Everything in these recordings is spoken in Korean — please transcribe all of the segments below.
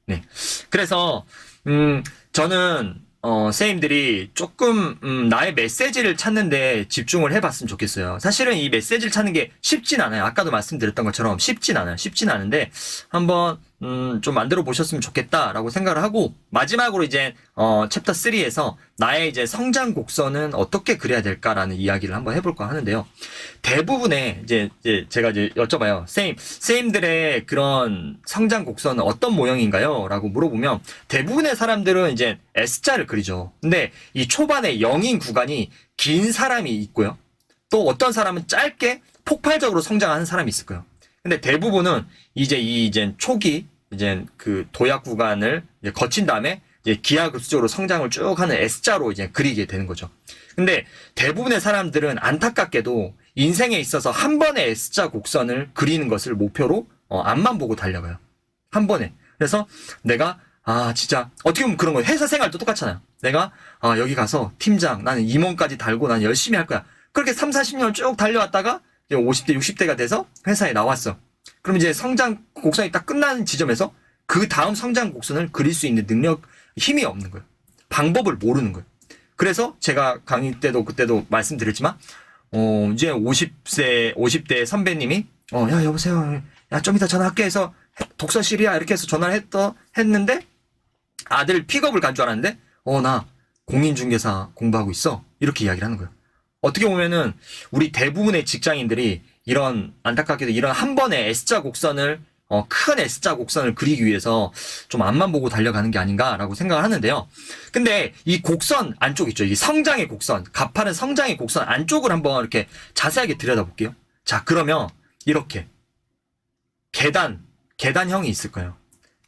네. 그래서, 저는, 선생님들이 조금, 나의 메시지를 찾는데 집중을 해봤으면 좋겠어요. 사실은 이 메시지를 찾는 게 쉽진 않아요. 아까도 말씀드렸던 것처럼 쉽진 않아요. 쉽진 않은데, 한번, 좀 만들어 보셨으면 좋겠다라고 생각을 하고, 마지막으로 이제, 챕터 3에서 나의 이제 성장 곡선은 어떻게 그려야 될까라는 이야기를 한번 해볼까 하는데요. 대부분의, 이제 제가 이제 여쭤봐요. 선생님들의 그런 성장 곡선은 어떤 모형인가요? 라고 물어보면, 대부분의 사람들은 이제 S자를 그리죠. 근데 이 초반에 0인 구간이 긴 사람이 있고요. 또 어떤 사람은 짧게 폭발적으로 성장하는 사람이 있을 거예요. 근데 대부분은 이제 초기 이제 그 도약 구간을 이제 거친 다음에 이제 기하급수적으로 성장을 쭉 하는 S자로 이제 그리게 되는 거죠. 근데 대부분의 사람들은 안타깝게도 인생에 있어서 한 번의 S자 곡선을 그리는 것을 목표로 앞만 보고 달려가요. 한 번에. 그래서 내가 진짜 어떻게 보면 그런 거예요. 회사 생활도 똑같잖아요. 내가 여기 가서 팀장, 나는 임원까지 달고 난 열심히 할 거야. 그렇게 3, 40년을 쭉 달려왔다가 이제 50대, 60대가 돼서 회사에 나왔어. 그럼 이제 성장 곡선이 딱 끝나는 지점에서 그 다음 성장 곡선을 그릴 수 있는 능력, 힘이 없는 거예요. 방법을 모르는 거예요. 그래서 제가 강의 때도 그때도 말씀드렸지만, 이제 50대 선배님이, 야, 여보세요. 야, 좀 이따 전화할게 해서 독서실이야. 이렇게 해서 전화를 했는데, 아들 픽업을 간 줄 알았는데, 나 공인중개사 공부하고 있어. 이렇게 이야기를 하는 거예요. 어떻게 보면은, 우리 대부분의 직장인들이 안타깝게도 이런 한 번의 S자 곡선을, 큰 S자 곡선을 그리기 위해서 좀 앞만 보고 달려가는 게 아닌가라고 생각을 하는데요. 근데 이 곡선 안쪽 있죠. 이 성장의 곡선, 가파른 성장의 곡선 안쪽을 한번 이렇게 자세하게 들여다볼게요. 자, 그러면 이렇게 계단형이 있을 거예요.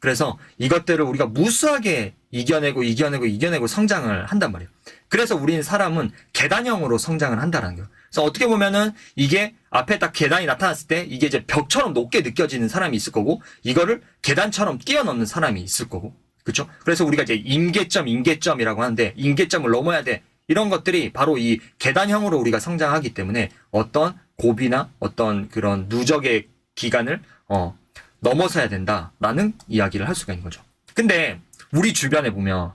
그래서 이것들을 우리가 무수하게 이겨내고 성장을 한단 말이에요. 그래서 우리는 사람은 계단형으로 성장을 한다는 거예요. 그래서 어떻게 보면은 이게 앞에 딱 계단이 나타났을 때 이게 이제 벽처럼 높게 느껴지는 사람이 있을 거고 이거를 계단처럼 뛰어넘는 사람이 있을 거고 그렇죠? 그래서 우리가 이제 임계점이라고 하는데 임계점을 넘어야 돼. 이런 것들이 바로 이 계단형으로 우리가 성장하기 때문에 어떤 고비나 어떤 그런 누적의 기간을 넘어서야 된다라는 이야기를 할 수가 있는 거죠. 근데 우리 주변에 보면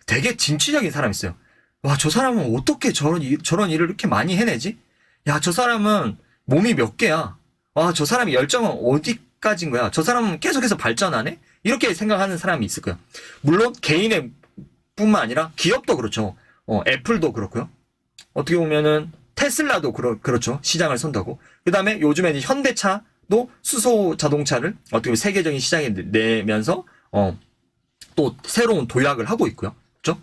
되게 진취적인 사람이 있어요. 와, 저 사람은 어떻게 저런 일을 이렇게 많이 해내지? 야, 저 사람은 몸이 몇 개야? 와, 저 사람이 열정은 어디까지인 거야? 저 사람은 계속해서 발전하네? 이렇게 생각하는 사람이 있을 거예요. 물론 개인의 뿐만 아니라 기업도 그렇죠. 애플도 그렇고요. 어떻게 보면은 테슬라도 그렇죠. 시장을 선다고. 그 다음에 요즘에 이제 현대차도 수소 자동차를 어떻게 보면 세계적인 시장에 내면서 또 새로운 도약을 하고 있고요. 그렇죠?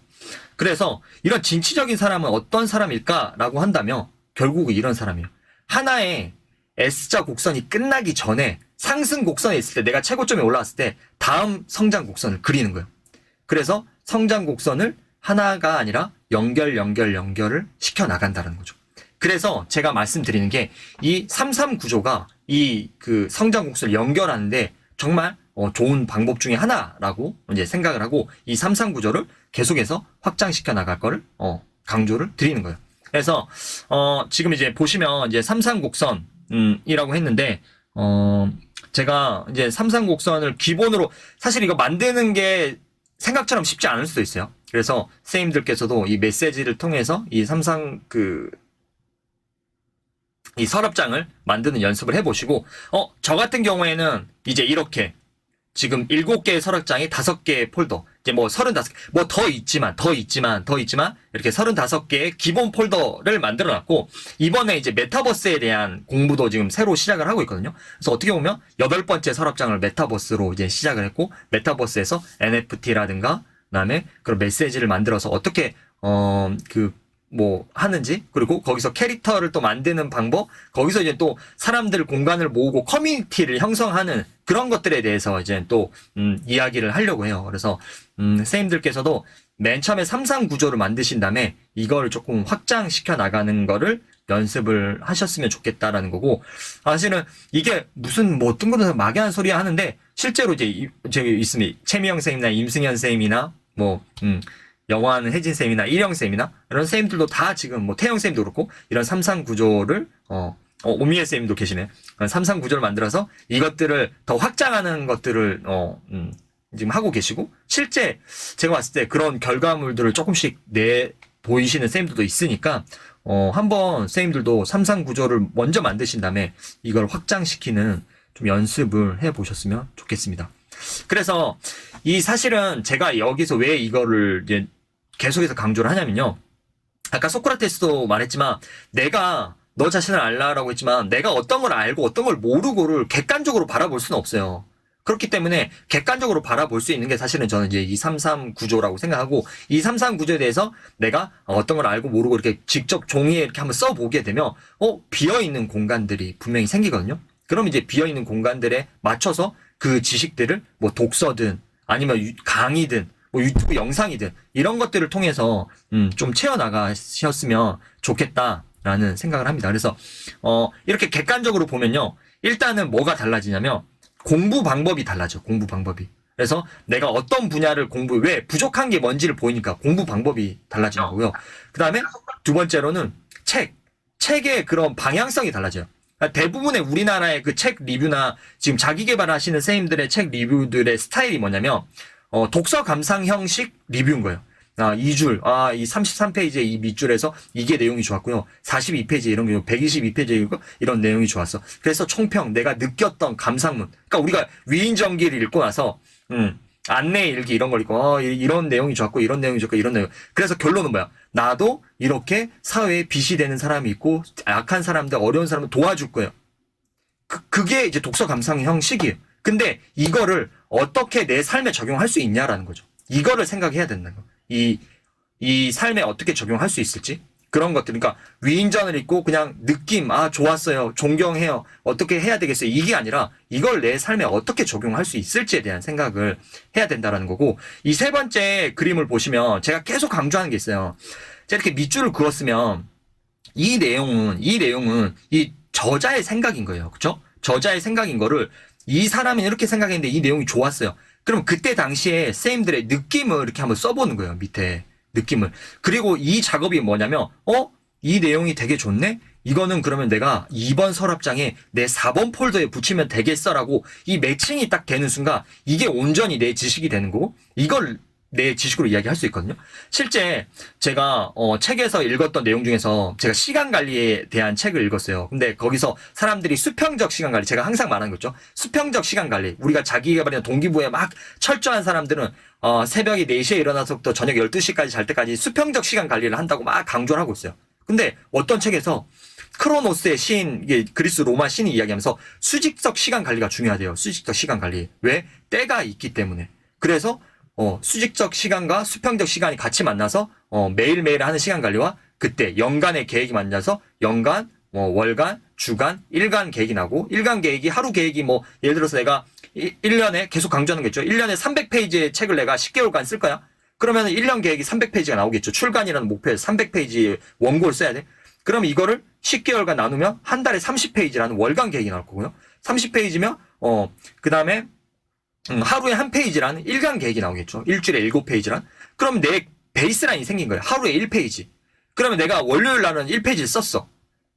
그래서 이런 진취적인 사람은 어떤 사람일까라고 한다면 결국은 이런 사람이에요. 하나의 S자 곡선이 끝나기 전에 상승 곡선에 있을 때 내가 최고점에 올라왔을 때 다음 성장 곡선을 그리는 거예요. 그래서 성장 곡선을 하나가 아니라 연결을 시켜 나간다는 거죠. 그래서 제가 말씀드리는 게 이 33 구조가 이 그 성장 곡선을 연결하는데 정말 좋은 방법 중에 하나라고 이제 생각을 하고 이 33 구조를 계속해서 확장시켜 나갈 거를 강조를 드리는 거예요. 그래서 지금 이제 보시면 이제 33 곡선이라고 했는데 제가 이제 33 곡선을 기본으로 사실 이거 만드는 게 생각처럼 쉽지 않을 수도 있어요. 그래서 선생님들께서도 이 메시지를 통해서 이 33 이 서랍장을 만드는 연습을 해보시고 저 같은 경우에는 이제 이렇게 지금 7개의 서랍장에 5개의 폴더 이제 뭐 35개 뭐 더 있지만 이렇게 35개의 기본 폴더를 만들어 놨고 이번에 이제 메타버스에 대한 공부도 지금 새로 시작을 하고 있거든요. 그래서 어떻게 보면 8번째 서랍장을 메타버스로 이제 시작을 했고 메타버스에서 NFT라든가 그다음에 그런 메시지를 만들어서 어떻게 하는지, 그리고 거기서 캐릭터를 또 만드는 방법, 거기서 이제 또 사람들 공간을 모으고 커뮤니티를 형성하는 그런 것들에 대해서 이제 또, 이야기를 하려고 해요. 그래서, 선생님들께서도 맨 처음에 3상 구조를 만드신 다음에 이걸 조금 확장시켜 나가는 거를 연습을 하셨으면 좋겠다라는 거고, 사실은 이게 무슨 뜬금없는 막연한 소리 하는데, 실제로 이제, 저기 있으면, 최미영 선생님이나 임승현 선생님이나, 영화하는 혜진 쌤이나 일영 쌤이나 이런 쌤들도 다 지금 태영 쌤도 그렇고 이런 3상 구조를 오미애 쌤도 계시네. 339조를 만들어서 이것들을 더 확장하는 것들을 지금 하고 계시고, 실제 제가 봤을 때 그런 결과물들을 조금씩 보이시는 쌤들도 있으니까 한번 쌤들도 339조를 먼저 만드신 다음에 이걸 확장시키는 좀 연습을 해보셨으면 좋겠습니다. 그래서 사실은 제가 여기서 왜 이거를 이제 계속해서 강조를 하냐면요. 아까 소크라테스도 말했지만 내가 너 자신을 알라라고 했지만 내가 어떤 걸 알고 어떤 걸 모르고를 객관적으로 바라볼 수는 없어요. 그렇기 때문에 객관적으로 바라볼 수 있는 게 사실은 저는 이제 이 339조라고 생각하고, 이 339조에 대해서 내가 어떤 걸 알고 모르고 이렇게 직접 종이에 이렇게 한번 써보게 되면 비어있는 공간들이 분명히 생기거든요. 그럼 이제 비어있는 공간들에 맞춰서 그 지식들을 뭐 독서든 아니면 강의든 뭐 유튜브 영상이든 이런 것들을 통해서 좀 채워나가셨으면 좋겠다라는 생각을 합니다. 그래서 이렇게 객관적으로 보면요, 일단은 뭐가 달라지냐면 공부 방법이 달라져. 공부 방법이. 그래서 내가 어떤 분야를 왜 부족한 게 뭔지를 보이니까 공부 방법이 달라지는 거고요. 그 다음에 두 번째로는 책의 그런 방향성이 달라져요. 대부분의 우리나라의 그 책 리뷰나 지금 자기 개발하시는 선생님들의 책 리뷰들의 스타일이 뭐냐면 독서 감상 형식 리뷰인 거예요. 이 33페이지의 이 밑줄에서 이게 내용이 좋았고요. 42페이지 이런 게 122페이지 이런 내용이 좋았어. 그래서 총평, 내가 느꼈던 감상문. 그러니까 우리가 위인전기를 읽고 나서 안내 일기 이런 걸 읽고 이런 내용이 좋았고 이런 내용이 좋고 이런 내용. 그래서 결론은 뭐야? 나도 이렇게 사회에 빛이 되는 사람이 있고 약한 사람들, 어려운 사람을 도와줄 거예요. 그게 이제 독서 감상 형식이에요. 근데 이거를 어떻게 내 삶에 적용할 수 있냐라는 거죠. 이거를 생각해야 된다는 거. 이 삶에 어떻게 적용할 수 있을지 그런 것들. 그러니까 위인전을 읽고 그냥 느낌, 좋았어요, 존경해요, 어떻게 해야 되겠어요, 이게 아니라 이걸 내 삶에 어떻게 적용할 수 있을지에 대한 생각을 해야 된다라는 거고, 이 세 번째 그림을 보시면 제가 계속 강조하는 게 있어요. 제가 이렇게 밑줄을 그었으면 이 내용은 이 저자의 생각인 거예요. 그렇죠? 저자의 생각인 거를 이 사람은 이렇게 생각했는데 이 내용이 좋았어요. 그럼 그때 당시에 쌤들의 느낌을 이렇게 한번 써보는 거예요. 밑에 느낌을. 그리고 이 작업이 뭐냐면 이 내용이 되게 좋네? 이거는 그러면 내가 2번 서랍장에 내 4번 폴더에 붙이면 되겠어라고 이 매칭이 딱 되는 순간 이게 온전히 내 지식이 되는 거고, 이걸 내 지식으로 이야기할 수 있거든요. 실제 제가 책에서 읽었던 내용 중에서 제가 시간 관리에 대한 책을 읽었어요. 근데 거기서 사람들이 수평적 시간 관리, 제가 항상 말하는 거죠. 수평적 시간 관리. 우리가 자기 개발이나 동기부여에 막 철저한 사람들은 새벽에 4시에 일어나서부터 저녁 12시까지 잘 때까지 수평적 시간 관리를 한다고 막 강조를 하고 있어요. 근데 어떤 책에서 크로노스의 시인, 이게 그리스 로마 시인이 이야기하면서 수직적 시간 관리가 중요하대요. 수직적 시간 관리. 왜? 때가 있기 때문에. 그래서 수직적 시간과 수평적 시간이 같이 만나서 매일매일 하는 시간 관리와 그때 연간의 계획이 만나서 연간, 월간, 주간, 일간 계획이 나고, 일간 계획이 하루 계획이 예를 들어서 내가 1년에 계속 강조하는 거겠죠. 1년에 300페이지의 책을 내가 10개월간 쓸 거야. 그러면 1년 계획이 300페이지가 나오겠죠. 출간이라는 목표에서 300페이지 원고를 써야 돼. 그럼 이거를 10개월간 나누면 한 달에 30페이지라는 월간 계획이 나올 거고요. 30페이지면 그 다음에 하루에 한 페이지라는 일간 계획이 나오겠죠. 일주일에 7페이지란. 그럼 내 베이스라인이 생긴 거예요. 하루에 1페이지. 그러면 내가 월요일 날은 1페이지를 썼어.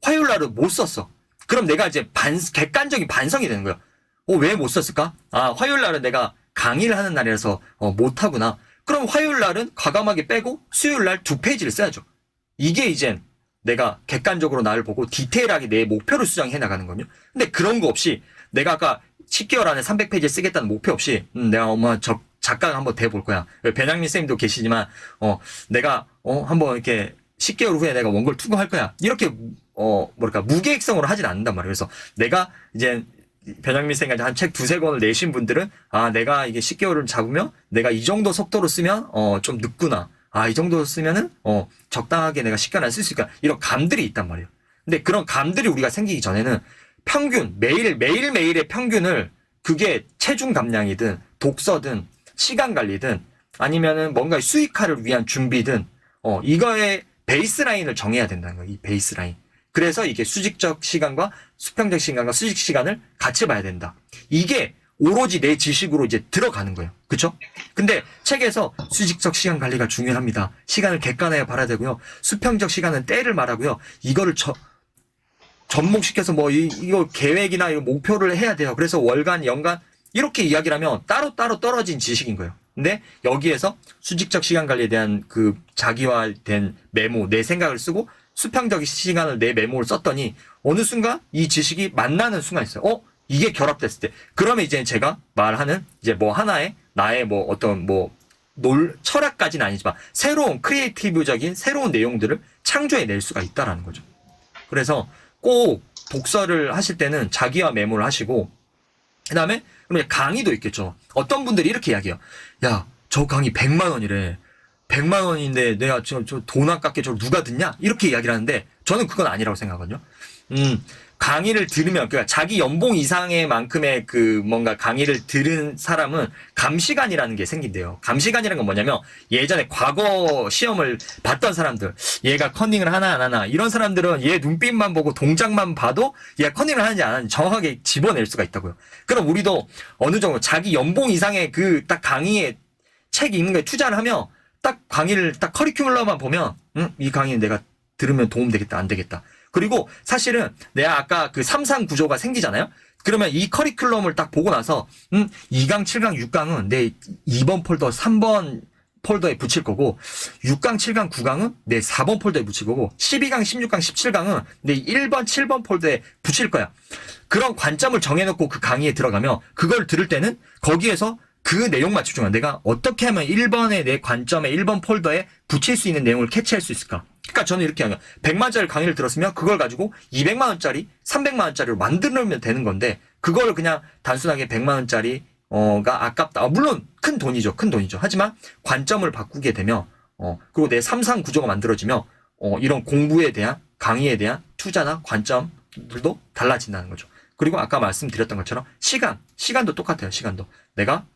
화요일 날은 못 썼어. 그럼 내가 이제 객관적인 반성이 되는 거예요. 왜 못 썼을까? 화요일 날은 내가 강의를 하는 날이라서 못 하구나. 그럼 화요일 날은 과감하게 빼고 수요일 날 2페이지를 써야죠. 이게 이젠 내가 객관적으로 나를 보고 디테일하게 내 목표를 수정해 나가는 거거든요. 근데 그런 거 없이 내가 아까 10개월 안에 300페이지 쓰겠다는 목표 없이 내가 작가가 한번 돼볼 거야. 배낭민 쌤도 계시지만 내가 한번 이렇게 10개월 후에 내가 원고를 투고할 거야. 이렇게 무계획성으로 하진 않는단 말이에요. 그래서 내가 이제 배낭민 쌤까지 한 책 2-3권을 내신 분들은 내가 이게 10개월을 잡으면 내가 이 정도 속도로 쓰면 좀 늦구나. 이 정도 쓰면은 적당하게 내가 10개월 안에 쓸 수 있을까. 이런 감들이 있단 말이에요. 근데 그런 감들이 우리가 생기기 전에는 평균, 매일매일의 평균을, 그게 체중 감량이든, 독서든, 시간 관리든, 아니면은 뭔가 수익화를 위한 준비든, 이거의 베이스라인을 정해야 된다는 거예요. 이 베이스라인. 그래서 이게 수직적 시간과 수평적 시간과 수직 시간을 같이 봐야 된다. 이게 오로지 내 지식으로 이제 들어가는 거예요. 그쵸? 근데 책에서 수직적 시간 관리가 중요합니다. 시간을 객관하여 봐야 되고요. 수평적 시간은 때를 말하고요. 이거를 접목시켜서 뭐 이거 계획이나 이거 목표를 해야 돼요. 그래서 월간, 연간 이렇게 이야기를 하면 따로따로 떨어진 지식인 거예요. 근데 여기에서 수직적 시간 관리에 대한 그 자기화된 메모, 내 생각을 쓰고 수평적 시간을 내 메모를 썼더니 어느 순간 이 지식이 만나는 순간 있어요. 이게 결합됐을 때. 그러면 이제 제가 말하는 이제 뭐 하나의 나의 뭐 어떤 뭐 철학까지는 아니지만 새로운 크리에이티브적인 새로운 내용들을 창조해낼 수가 있다라는 거죠. 그래서 꼭 독서를 하실 때는 자기화 메모를 하시고 그 다음에 그럼 강의도 있겠죠. 어떤 분들이 이렇게 이야기해요. 야, 저 강의 100만 원이래. 100만 원인데 내가 저 돈 아깝게 저걸 누가 듣냐? 이렇게 이야기를 하는데 저는 그건 아니라고 생각하거든요. 강의를 들으면, 그러니까 자기 연봉 이상의 만큼의 그 뭔가 강의를 들은 사람은 감시관이라는 게 생긴대요. 감시관이라는 건 뭐냐면 예전에 과거 시험을 봤던 사람들, 얘가 커닝을 하나 안 하나, 이런 사람들은 얘 눈빛만 보고 동작만 봐도 얘가 커닝을 하는지 안 하는지 정확하게 집어낼 수가 있다고요. 그럼 우리도 어느 정도 자기 연봉 이상의 그 딱 강의에 책 읽는 거에 투자를 하면 딱 강의를 딱 커리큘럼만 보면 이 강의는 내가 들으면 도움 되겠다, 안 되겠다. 그리고 사실은 내가 아까 그 3상 구조가 생기잖아요. 그러면 이 커리큘럼을 딱 보고 나서 2강, 7강, 6강은 내 2번 폴더, 3번 폴더에 붙일 거고 6강, 7강, 9강은 내 4번 폴더에 붙일 거고 12강, 16강, 17강은 내 1번, 7번 폴더에 붙일 거야. 그런 관점을 정해놓고 그 강의에 들어가면 그걸 들을 때는 거기에서 그 내용만 집중한 내가 어떻게 하면 1번의 내 관점에 1번 폴더에 붙일 수 있는 내용을 캐치할 수 있을까? 그러니까 저는 이렇게 하면 100만원짜리 강의를 들었으면 그걸 가지고 200만원짜리, 300만원짜리로 만들면 되는 건데 그걸 그냥 단순하게 100만원짜리가 아깝다. 물론 큰 돈이죠. 큰 돈이죠. 하지만 관점을 바꾸게 되면 그리고 내 3상 구조가 만들어지면 이런 공부에 대한 강의에 대한 투자나 관점들도 달라진다는 거죠. 그리고 아까 말씀드렸던 것처럼 시간도 똑같아요. 시간도. 내가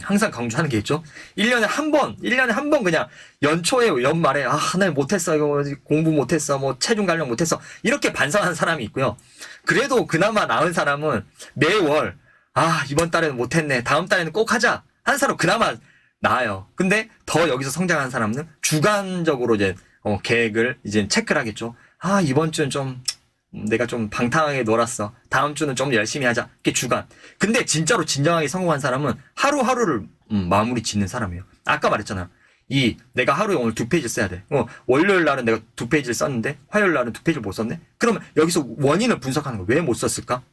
항상 강조하는 게 있죠. 1년에 한 번 그냥 연초에, 연말에, 나 못했어, 이거 공부 못했어, 뭐 체중 관련 못했어. 이렇게 반성하는 사람이 있고요. 그래도 그나마 나은 사람은 매월, 이번 달에는 못했네, 다음 달에는 꼭 하자. 하는 사람 그나마 나아요. 근데 더 여기서 성장하는 사람은 주간적으로 이제, 계획을 이제 체크를 하겠죠. 이번 주는 좀, 내가 좀 방탕하게 놀았어. 다음 주는 좀 열심히 하자. 이게 주간. 근데 진짜로 진정하게 성공한 사람은 하루하루를 마무리 짓는 사람이에요. 아까 말했잖아요. 내가 하루에 오늘 2페이지 써야 돼. 월요일 날은 내가 2페이지를 썼는데 화요일 날은 2페이지를 못 썼네. 그러면 여기서 원인을 분석하는 거예요. 왜 못 썼을까?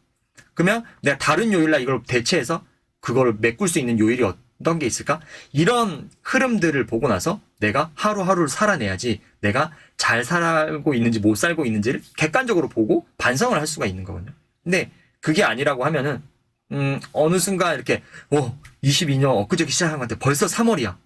그러면 내가 다른 요일 날 이걸 대체해서 그걸 메꿀 수 있는 요일이 어떤 게 있을까? 이런 흐름들을 보고 나서 내가 하루하루를 살아내야지 내가 잘 살고 있는지 못 살고 있는지를 객관적으로 보고 반성을 할 수가 있는 거거든요. 근데 그게 아니라고 하면은 어느 순간 이렇게 22년 엊그저께 시작한 건데 벌써 3월이야.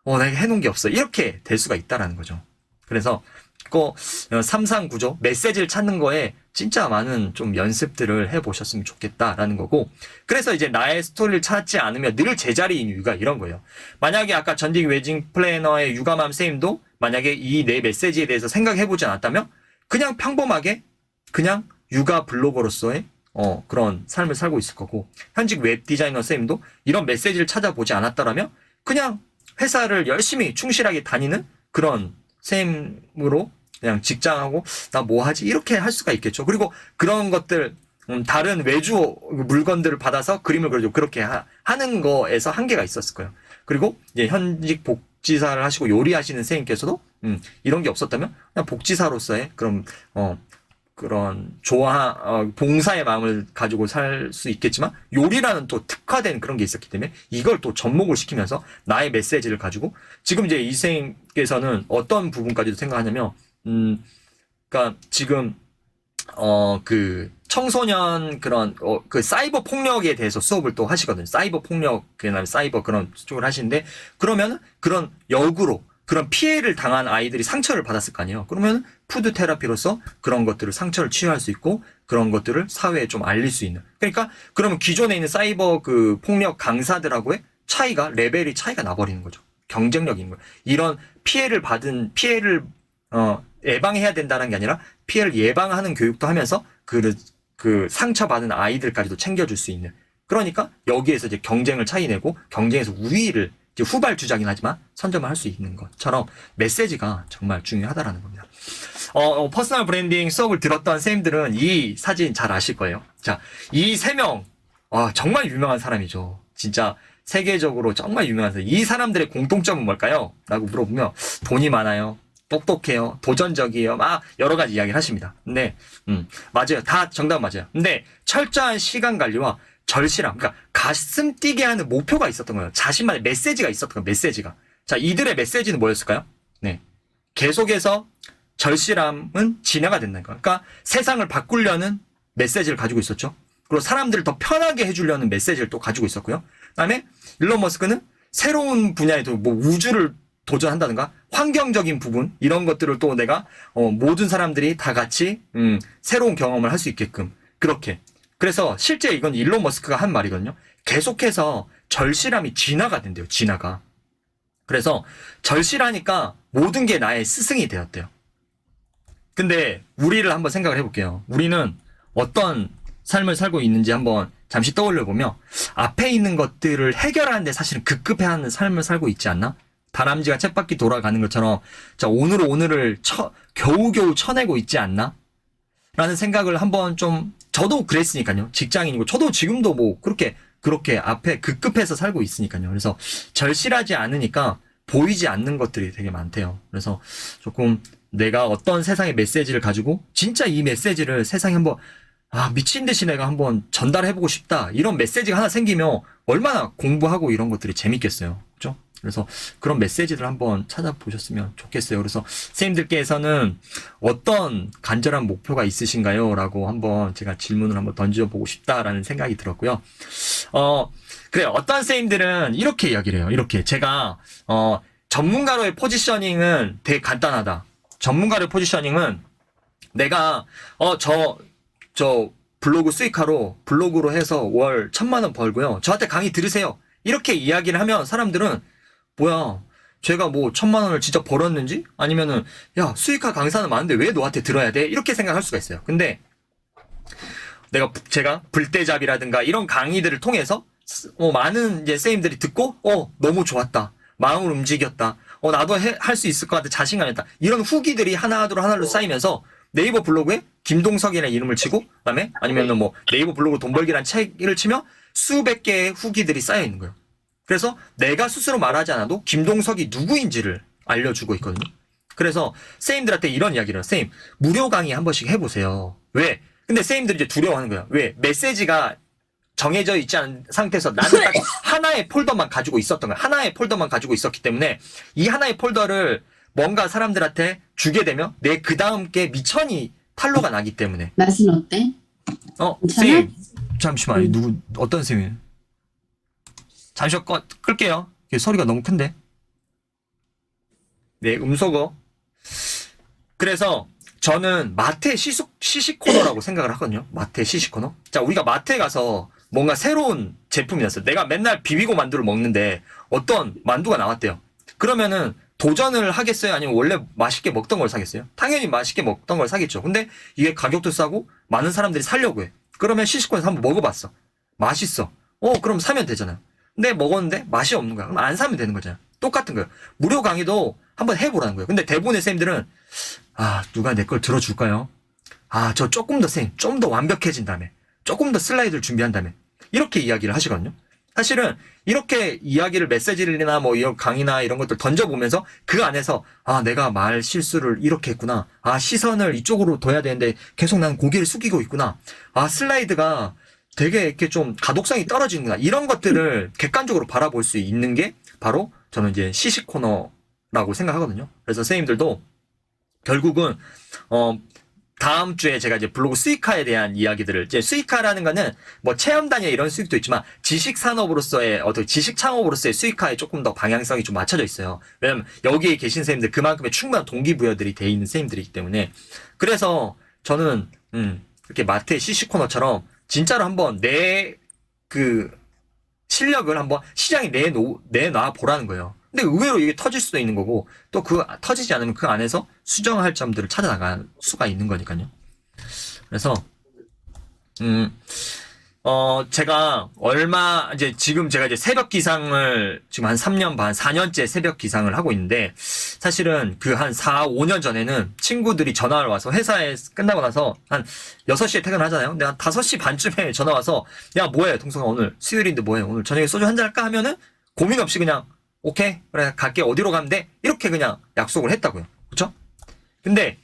내가 해놓은 게 없어. 이렇게 될 수가 있다라는 거죠. 그래서 그 3상 구조 메시지를 찾는 거에 진짜 많은 좀 연습들을 해보셨으면 좋겠다라는 거고, 그래서 이제 나의 스토리를 찾지 않으면 늘 제자리인 이유가 이런 거예요. 만약에 아까 전직 웨딩 플래너의 유감함 쌤도 만약에 이 내 메시지에 대해서 생각해보지 않았다면 그냥 평범하게 그냥 육아 블로거로서의 그런 삶을 살고 있을 거고, 현직 웹 디자이너 쌤도 이런 메시지를 찾아보지 않았다라면 그냥 회사를 열심히 충실하게 다니는 그런 쌤으로 그냥 직장하고 나 뭐 하지 이렇게 할 수가 있겠죠. 그리고 그런 것들 다른 외주 물건들을 받아서 그림을 그려줘 그렇게 하는 거에서 한계가 있었을 거예요. 그리고 이제 현직 복지사를 하시고 요리하시는 선생님께서도 이런 게 없었다면 그냥 복지사로서의 그런 봉사의 마음을 가지고 살 수 있겠지만 요리라는 또 특화된 그런 게 있었기 때문에 이걸 또 접목을 시키면서 나의 메시지를 가지고 지금 이제 이 선생님께서는 어떤 부분까지도 생각하냐면 그러니까 지금 그 청소년 그런 그 사이버 폭력에 대해서 수업을 또 하시거든요. 사이버 폭력 그다음에 사이버 그런 쪽을 하시는데 그러면 그런 역으로 그런 피해를 당한 아이들이 상처를 받았을 거 아니에요. 그러면 푸드 테라피로서 그런 것들을 상처를 치유할 수 있고 그런 것들을 사회에 좀 알릴 수 있는. 그러니까 그러면 기존에 있는 사이버 그 폭력 강사들하고의 레벨이 차이가 나버리는 거죠. 경쟁력인 거예요. 이런 피해를 예방해야 된다는 게 아니라 피해를 예방하는 교육도 하면서 그 상처받은 아이들까지도 챙겨줄 수 있는. 그러니까 여기에서 이제 경쟁을 차이내고 경쟁에서 우위를 이제 후발주자긴 하지만 선점을 할 수 있는 것처럼 메시지가 정말 중요하다라는 겁니다. 퍼스널 브랜딩 수업을 들었던 쌤들은 이 사진 잘 아실 거예요. 자, 이 세 명, 정말 유명한 사람이죠. 진짜 세계적으로 정말 유명한 사람. 이 사람들의 공통점은 뭘까요? 라고 물어보면 돈이 많아요. 똑똑해요. 도전적이에요. 여러 가지 이야기를 하십니다. 근데, 맞아요. 다 정답 맞아요. 근데 철저한 시간 관리와 절실함, 그러니까 가슴 뛰게 하는 목표가 있었던 거예요. 자신만의 메시지가 있었던 거예요. 메시지가. 자, 이들의 메시지는 뭐였을까요? 네. 계속해서 절실함은 진화가 된다는 거예요. 그러니까 세상을 바꾸려는 메시지를 가지고 있었죠. 그리고 사람들을 더 편하게 해주려는 메시지를 또 가지고 있었고요. 그다음에 일론 머스크는 새로운 분야에도 뭐 우주를 도전한다든가 환경적인 부분 이런 것들을 또 내가 모든 사람들이 다 같이 새로운 경험을 할 수 있게끔 그렇게. 그래서 실제 이건 일론 머스크가 한 말이거든요. 계속해서 절실함이 진화가 된대요. 진화가. 그래서 절실하니까 모든 게 나의 스승이 되었대요. 근데 우리를 한번 생각을 해볼게요. 우리는 어떤 삶을 살고 있는지 한번 잠시 떠올려 보면 앞에 있는 것들을 해결하는데 사실은 급급해하는 삶을 살고 있지 않나? 다람쥐가 쳇바퀴 돌아가는 것처럼 자 오늘을 겨우겨우 쳐내고 있지 않나? 라는 생각을 한번 좀 저도 그랬으니까요. 직장인이고 저도 지금도 뭐 그렇게 앞에 급급해서 살고 있으니까요. 그래서 절실하지 않으니까 보이지 않는 것들이 되게 많대요. 그래서 조금 내가 어떤 세상의 메시지를 가지고 진짜 이 메시지를 세상에 한번 미친 듯이 내가 한번 전달해보고 싶다. 이런 메시지가 하나 생기면 얼마나 공부하고 이런 것들이 재밌겠어요. 그죠? 그래서 그런 메시지를 한번 찾아보셨으면 좋겠어요. 그래서 선생님들께서는 어떤 간절한 목표가 있으신가요? 라고 한번 제가 질문을 한번 던져보고 싶다라는 생각이 들었고요. 그래요. 어떤 선생님들은 이렇게 이야기를 해요. 이렇게. 제가, 전문가로의 포지셔닝은 되게 간단하다. 전문가로의 포지셔닝은 내가, 저 블로그 수익화로 블로그로 해서 월 1,000만 원 벌고요. 저한테 강의 들으세요. 이렇게 이야기를 하면 사람들은 뭐야 제가 뭐 1,000만 원을 진짜 벌었는지 아니면은 야 수익화 강사는 많은데 왜 너한테 들어야 돼? 이렇게 생각할 수가 있어요. 근데 제가 불대잡이라든가 이런 강의들을 통해서 많은 이제 선생님들이 듣고 너무 좋았다. 마음을 움직였다. 나도 할 수 있을 것 같아. 자신감이 있다. 이런 후기들이 하나로 쌓이면서 네이버 블로그에 김동석이라는 이름을 치고 그다음에 아니면은 뭐 네이버 블로그 돈 벌기라는 책을 치면 수백 개의 후기들이 쌓여 있는 거예요. 그래서 내가 스스로 말하지 않아도 김동석이 누구인지를 알려주고 있거든요. 그래서 선생님들한테 이런 이야기를 해요. 선생님 무료 강의 한 번씩 해보세요. 왜? 근데 선생님들이 이제 두려워하는 거야. 왜? 메시지가 정해져 있지 않은 상태에서 나는 딱 하나의 폴더만 가지고 있었던 거야. 하나의 폴더만 가지고 있었기 때문에 이 하나의 폴더를 뭔가 사람들한테 주게 되면 내 그 다음 게 미천이 탄로가 나기 때문에. 맛은 어때? 선생님 잠시만 어떤 선생님? 잠시만 끌게요. 소리가 너무 큰데. 네, 음소거. 그래서 저는 마트의 시식 코너라고 생각을 하거든요. 마트의 시식 코너. 자, 우리가 마트에 가서 뭔가 새로운 제품이 났어요. 내가 맨날 비비고 만두를 먹는데 어떤 만두가 나왔대요. 그러면은 도전을 하겠어요? 아니면 원래 맛있게 먹던 걸 사겠어요? 당연히 맛있게 먹던 걸 사겠죠. 근데 이게 가격도 싸고 많은 사람들이 사려고 해. 그러면 시식코너에서 한번 먹어봤어. 맛있어. 그럼 사면 되잖아요. 근데 먹었는데 맛이 없는 거야. 그럼 안 사면 되는 거잖아요. 똑같은 거예요. 무료 강의도 한번 해보라는 거예요. 근데 대부분의 선생님들은 누가 내 걸 들어줄까요? 저 조금 더 좀 더 완벽해진 다음에 조금 더 슬라이드를 준비한 다음에 이렇게 이야기를 하시거든요. 사실은 이렇게 이야기를 메시지나 뭐 이런 강의나 이런 것들 던져보면서 그 안에서 내가 말 실수를 이렇게 했구나. 시선을 이쪽으로 둬야 되는데 계속 난 고개를 숙이고 있구나. 슬라이드가 되게 이렇게 좀 가독성이 떨어지는구나. 이런 것들을 객관적으로 바라볼 수 있는 게 바로 저는 이제 시식 코너라고 생각하거든요. 그래서 선생님들도 결국은 다음 주에 제가 이제 블로그 수익화에 대한 이야기들을 이제 수익화라는 거는 뭐 체험단위나 이런 수익도 있지만 지식 산업으로서의 어떤 지식 창업으로서의 수익화에 조금 더 방향성이 좀 맞춰져 있어요. 왜냐면 여기에 계신 선생님들 그만큼의 충분한 동기부여들이 돼 있는 선생님들이기 때문에 그래서 저는 이렇게 마트의 시식 코너처럼 진짜로 한번 내 그 실력을 한번 시장에 내놔 보라는 거예요. 근데 의외로 이게 터질 수도 있는 거고 또 터지지 않으면 그 안에서 수정할 점들을 찾아 나갈 수가 있는 거니까요. 그래서 제가 지금 제가 이제 새벽 기상을 지금 한 3년 반, 4년째 새벽 기상을 하고 있는데, 사실은 그 한 4, 5년 전에는 친구들이 전화를 와서 회사에 끝나고 나서 한 6시에 퇴근하잖아요. 근데 한 5시 반쯤에 전화 와서, 야, 뭐해? 동성아, 오늘 수요일인데 뭐해? 오늘 저녁에 소주 한잔 할까? 하면은 고민 없이 그냥, 오케이. 그래, 갈게. 어디로 가면 돼? 이렇게 그냥 약속을 했다고요. 그쵸? 근데,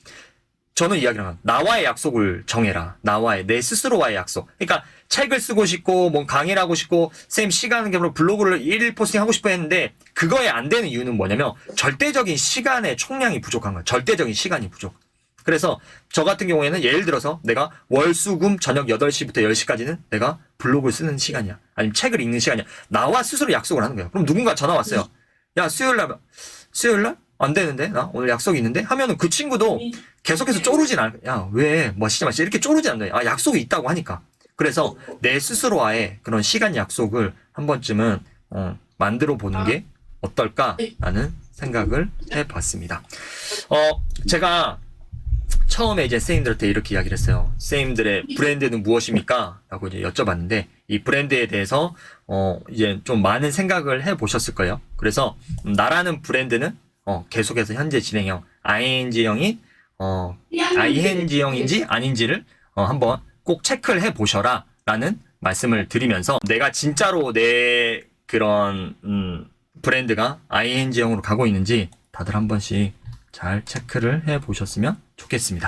저는 이야기를 하면 나와의 약속을 정해라. 내 스스로와의 약속. 그러니까 책을 쓰고 싶고 뭐 강의를 하고 싶고 쌤 시간 개발로 블로그를 일일 포스팅 하고 싶어 했는데 그거에 안 되는 이유는 뭐냐면 절대적인 시간의 총량이 부족한 거야. 절대적인 시간이 부족. 그래서 저 같은 경우에는 예를 들어서 내가 월수금 저녁 8시부터 10시까지는 내가 블로그를 쓰는 시간이야. 아니면 책을 읽는 시간이야. 나와 스스로 약속을 하는 거야. 그럼 누군가 전화 왔어요. 야, 수요일날? 안 되는데? 나 오늘 약속이 있는데? 하면은 그 친구도 계속해서 쪼르진 않을 거야. 야, 왜? 마시지. 이렇게 쪼르진 않는 거야. 아, 약속이 있다고 하니까. 그래서 내 스스로와의 그런 시간 약속을 한 번쯤은, 만들어 보는 게 어떨까라는 생각을 해 봤습니다. 제가 처음에 이제 선생님들한테 이렇게 이야기를 했어요. 선생님들의 브랜드는 무엇입니까? 라고 이제 여쭤봤는데, 이 브랜드에 대해서, 이제 좀 많은 생각을 해 보셨을 거예요. 그래서, 나라는 브랜드는, 계속해서 현재 진행형, ING형인, ING형인지 아닌지를, 한번 꼭 체크를 해 보셔라. 라는 말씀을 드리면서, 내가 진짜로 내 그런, 브랜드가 ING형으로 가고 있는지 다들 한 번씩 잘 체크를 해 보셨으면 좋겠습니다.